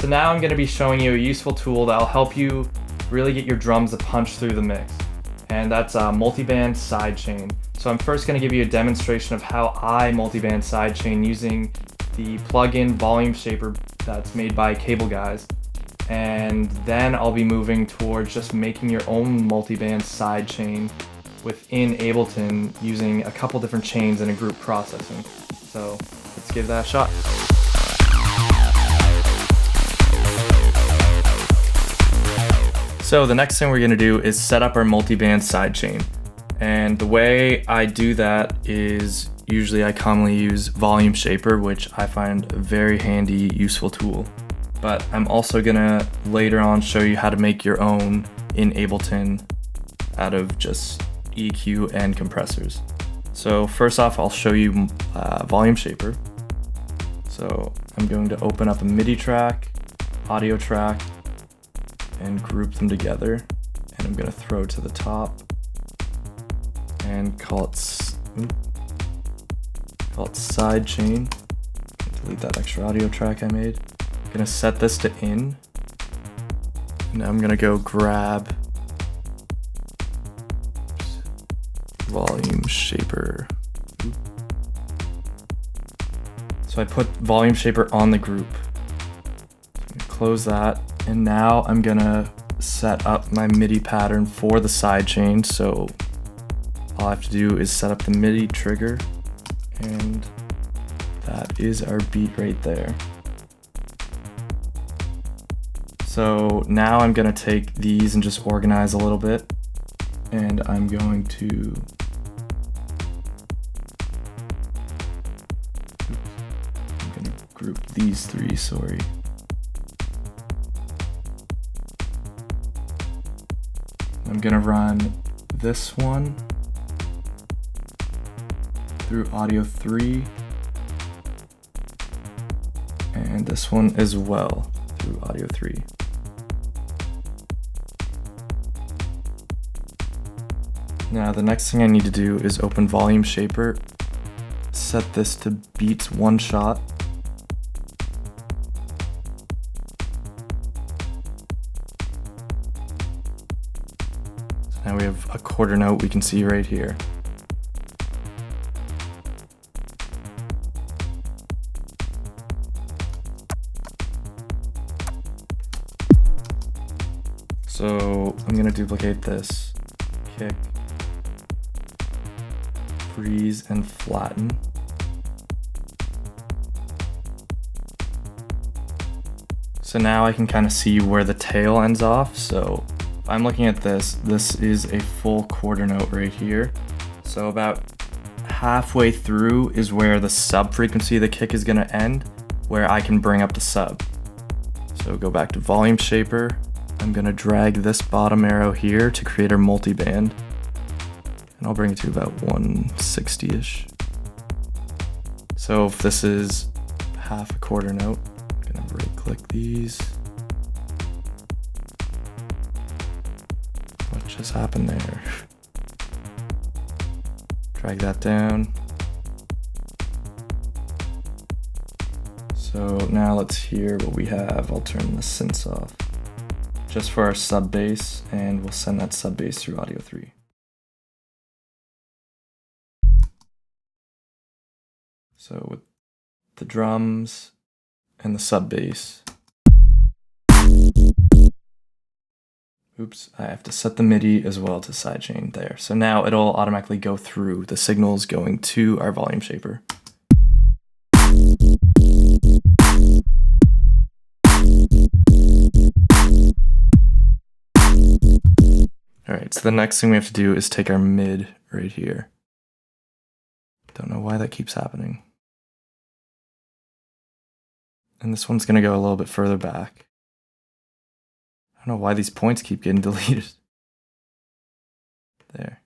So now I'm going to be showing you a useful tool that will help you really get your drums to punch through the mix. And that's Multiband Sidechain. So I'm first going to give you a demonstration of how I multiband sidechain using the plugin VolumeShaper that's made by Cable Guys. And then I'll be moving towards just making your own multiband sidechain within Ableton using a couple different chains and a group processing. So let's give that a shot. So the next thing we're going to do is set up our multiband sidechain. And the way I do that is usually I commonly use VolumeShaper, which I find a very handy, useful tool. But I'm also going to later on show you how to make your own in Ableton out of just EQ and compressors. So first off, I'll show you VolumeShaper. So I'm going to open up a MIDI track, audio track, and group them together. And I'm going to throw to the top and call it sidechain. Delete that extra audio track I made. I'm going to set this to in. And I'm going to go grab VolumeShaper. So I put VolumeShaper on the group. Close that. And now I'm gonna set up my MIDI pattern for the sidechain. So all I have to do is set up the MIDI trigger, and that is our beat right there. So now I'm gonna take these and just organize a little bit, and I'm going to group these three, sorry. I'm gonna run this one through audio 3 and this one as well through audio 3. Now the next thing I need to do is open VolumeShaper, set this to beats one shot. Now we have a quarter note we can see right here. So I'm gonna duplicate this, kick, freeze, and flatten. So now I can kind of see where the tail ends off. So I'm looking at this. This is a full quarter note right here. So about halfway through is where the sub frequency of the kick is going to end, where I can bring up the sub. So go back to VolumeShaper. I'm going to drag this bottom arrow here to create our multiband. And I'll bring it to about 160-ish. So if this is half a quarter note, I'm going to right click these. What just happened there? Drag that down. So now let's hear what we have. I'll turn the synths off just for our sub bass, and we'll send that sub bass through audio 3. So with the drums and the sub bass. Oops, I have to set the MIDI as well to sidechain there. So now it'll automatically go through the signals going to our VolumeShaper. Alright, so the next thing we have to do is take our mid right here. Don't know why that keeps happening. And this one's going to go a little bit further back. I don't know why these points keep getting deleted. There.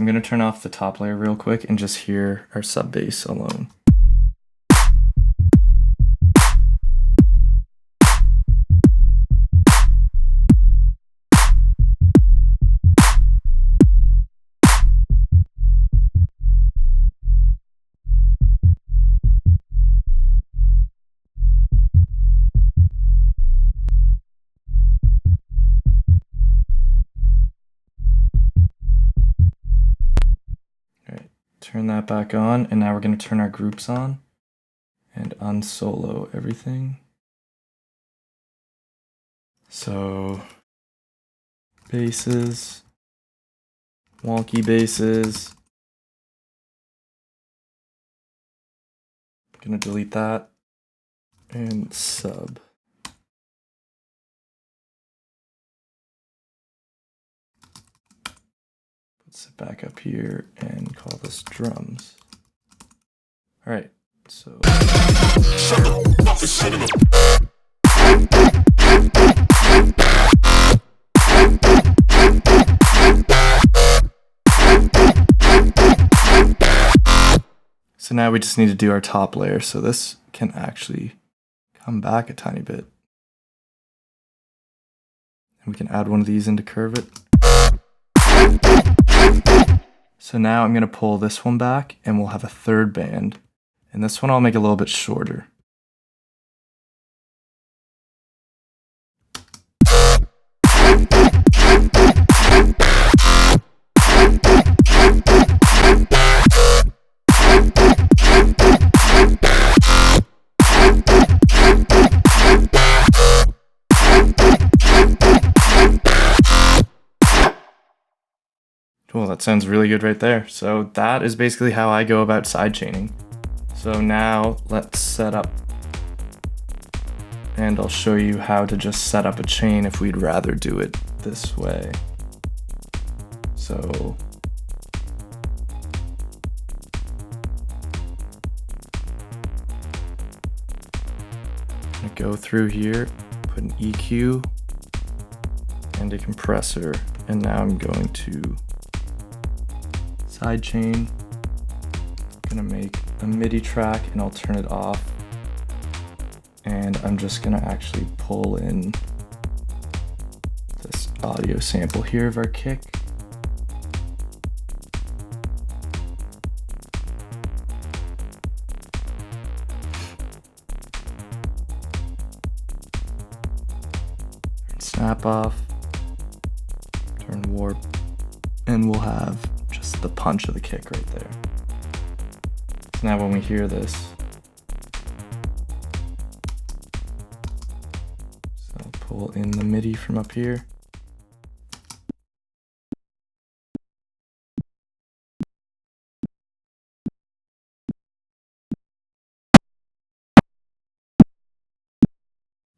I'm gonna turn off the top layer real quick and just hear our sub bass alone. Turn that back on, and now we're going to turn our groups on and unsolo everything. So basses, wonky basses. I'm going to delete that and sub. Let's sit back up here and call this drums. All right, so. So now we just need to do our top layer. So this can actually come back a tiny bit. And we can add one of these into Curve It. So now I'm going to pull this one back and we'll have a third band. And this one I'll make a little bit shorter. Cool, that sounds really good right there. So that is basically how I go about sidechaining. So now let's set up, and I'll show you how to just set up a chain if we'd rather do it this way. So I'm gonna go through here, put an EQ and a compressor, and now I'm going to sidechain. Gonna make a MIDI track and I'll turn it off. And I'm just gonna actually pull in this audio sample here of our kick. Turn snap off, turn warp, and we'll have just the punch of the kick right there. So now when we hear this, so I'll pull in the MIDI from up here.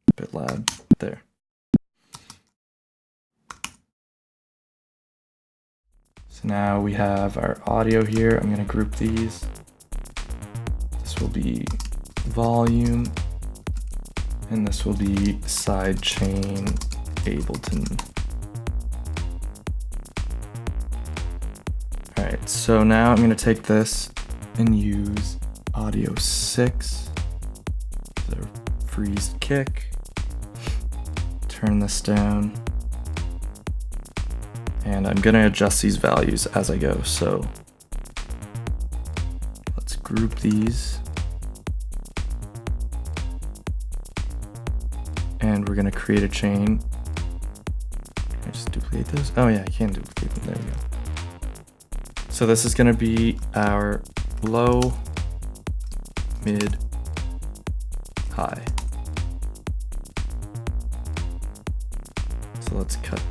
A bit loud there. So now we have our audio here. I'm going to group these. This will be volume, and this will be sidechain Ableton. All right, so now I'm going to take this and use audio 6, the freeze kick, turn this down. And I'm gonna adjust these values as I go, so let's group these. And we're gonna create a chain. Can I just duplicate those? Oh yeah, I can duplicate them, there we go. So this is gonna be our low, mid, high. So let's cut.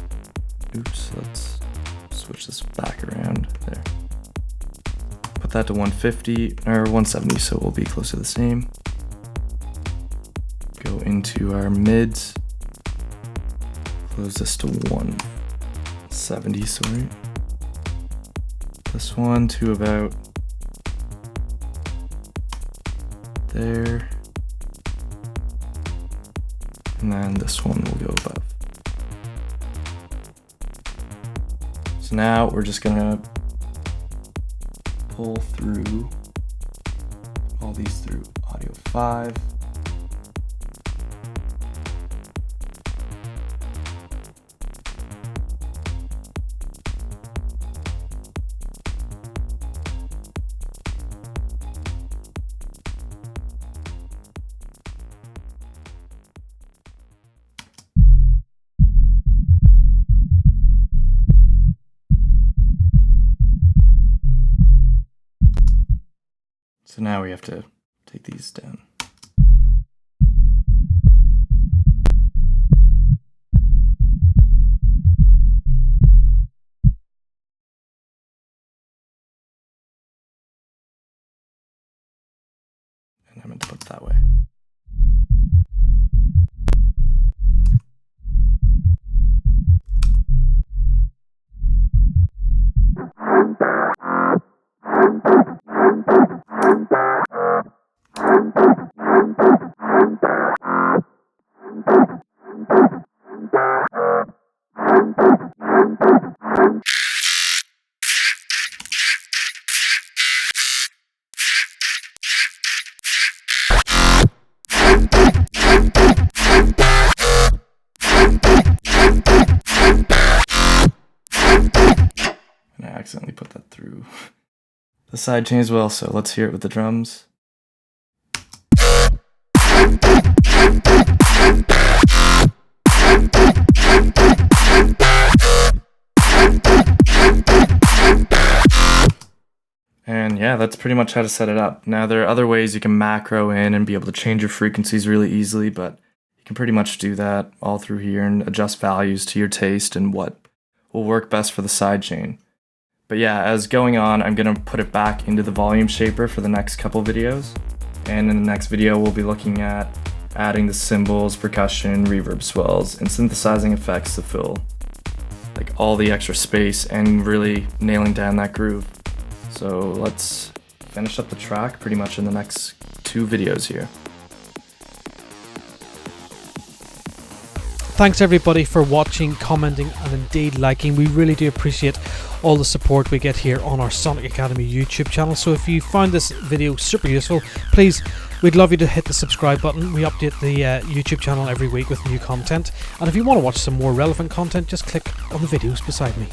Oops, let's switch this back around there. Put that to 150 or 170, so we'll be close to the same. Go into our mids. Close this to 170, sorry. This one to about there. And then this one will go above. So now we're just gonna pull through all these through audio 5. So now we have to take these down. And I meant to put it that way. And I accidentally put that through the sidechain as well, so let's hear it with the drums. And yeah, that's pretty much how to set it up. Now there are other ways you can macro in and be able to change your frequencies really easily, but you can pretty much do that all through here and adjust values to your taste and what will work best for the sidechain. But yeah, as going on, I'm going to put it back into the VolumeShaper for the next couple videos. And in the next video, we'll be looking at adding the cymbals, percussion, reverb swells, and synthesizing effects to fill like all the extra space and really nailing down that groove. So let's finish up the track pretty much in the next 2 videos here. Thanks everybody for watching, commenting, and indeed liking. We really do appreciate all the support we get here on our Sonic Academy YouTube channel. So if you found this video super useful, please, we'd love you to hit the subscribe button. We update the YouTube channel every week with new content. And if you want to watch some more relevant content, just click on the videos beside me.